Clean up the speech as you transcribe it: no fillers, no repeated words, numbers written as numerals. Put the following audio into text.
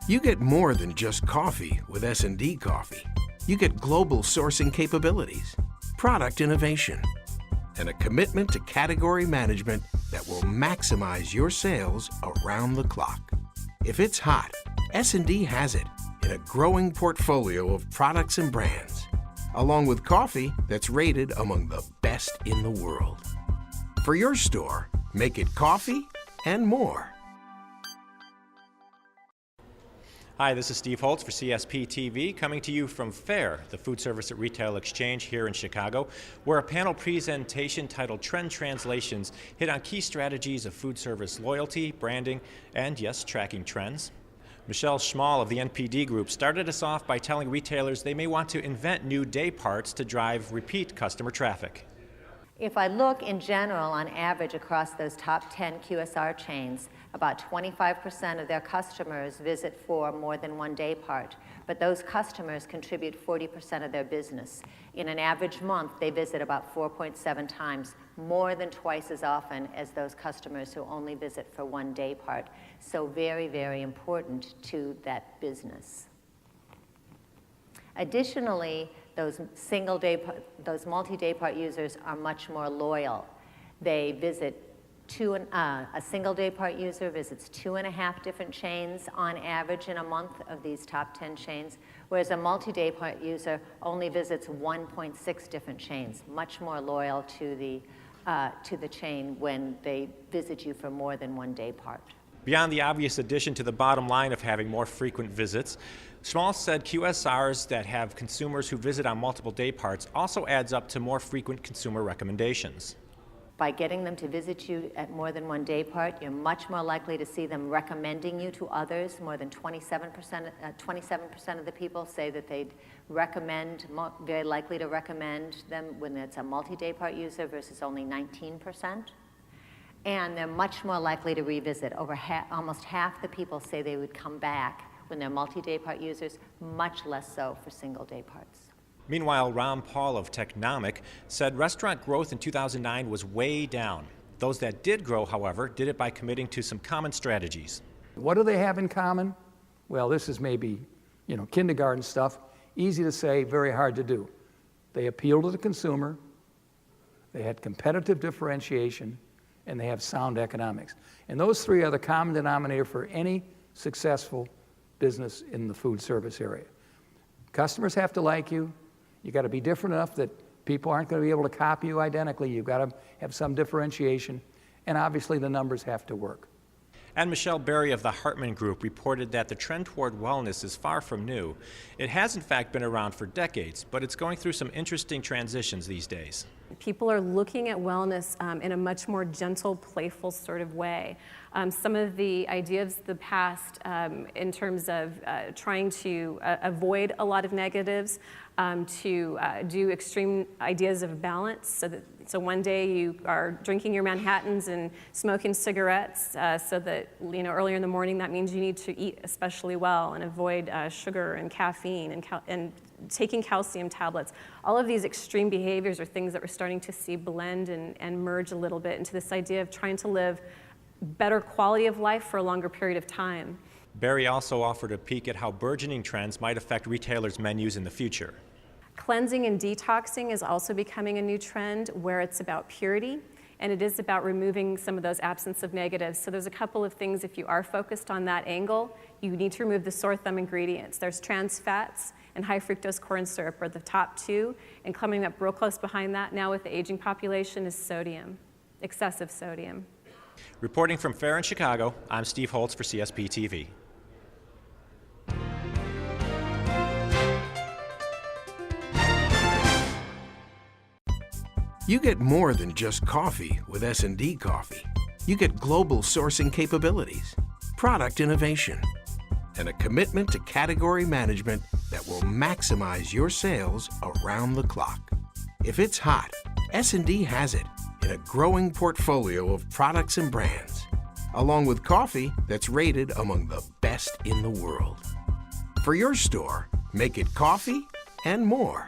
You get more than just coffee with S&D Coffee. You get global sourcing capabilities, product innovation, and a commitment to category management that will maximize your sales around the clock. If it's hot, S&D has it in a growing portfolio of products and brands, along with coffee that's rated among the best in the world. For your store, make it coffee and more. Hi, this is Steve Holtz for CSP TV, coming to you from FAIR, the Food Service at Retail Exchange here in Chicago, where a panel presentation titled Trend Translations hit on key strategies of food service loyalty, branding, and yes, tracking trends. Michelle Schmall of the NPD Group started us off by telling retailers they may want to invent new day parts to drive repeat customer traffic. If I look in general, on average, across those top 10 QSR chains, about 25% of their customers visit for more than one day part, but those customers contribute 40% of their business. In an average month, they visit about 4.7 times, more than twice as often as those customers who only visit for one day part. So very, very important to that business. Additionally, those multi-day part users are much more loyal. They visit a single day part user visits 2.5 different chains on average in a month of these top 10 chains, whereas a multi-day part user only visits 1.6 different chains, much more loyal to the chain when they visit you for more than one day part. Beyond the obvious addition to the bottom line of having more frequent visits, Schmall said QSRs that have consumers who visit on multiple day parts also adds up to more frequent consumer recommendations. By getting them to visit you at more than one day part, you're much more likely to see them recommending you to others. More than 27% of the people say that they'd recommend, very likely to recommend them when it's a multi-day part user versus only 19%. And they're much more likely to revisit. Almost half the people say they would come back when they're multi-day part users, much less so for single day parts. Meanwhile, Ron Paul of Technomic said restaurant growth in 2009 was way down. Those that did grow, however, did it by committing to some common strategies. What do they have in common? Well, this is maybe, kindergarten stuff. Easy to say, very hard to do. They appeal to the consumer, they had competitive differentiation, and they have sound economics. And those three are the common denominator for any successful business in the food service area. Customers have to like you. You got to be different enough that people aren't going to be able to copy you identically. You've got to have some differentiation. And obviously the numbers have to work. And Michelle Berry of the Hartman Group reported that the trend toward wellness is far from new. It has in fact been around for decades, but it's going through some interesting transitions these days. People are looking at wellness in a much more gentle, playful sort of way. Some of the ideas of the past in terms of trying to avoid a lot of negatives, to do extreme ideas of balance, so one day you are drinking your Manhattans and smoking cigarettes, so that earlier in the morning that means you need to eat especially well and avoid sugar and caffeine and taking calcium tablets. All of these extreme behaviors are things that we're starting to see blend and merge a little bit into this idea of trying to live better quality of life for a longer period of time. Berry also offered a peek at how burgeoning trends might affect retailers' menus in the future. Cleansing and detoxing is also becoming a new trend where it's about purity, and it is about removing some of those absence of negatives. So there's a couple of things, if you are focused on that angle, you need to remove the sore thumb ingredients. There's trans fats and high fructose corn syrup are the top two, and coming up real close behind that now with the aging population is sodium, excessive sodium. Reporting from FAIR in Chicago, I'm Steve Holtz for CSP TV. You get more than just coffee with S&D Coffee. You get global sourcing capabilities, product innovation, and a commitment to category management that will maximize your sales around the clock. If it's hot, S&D has it in a growing portfolio of products and brands, along with coffee that's rated among the best in the world. For your store, make it coffee and more.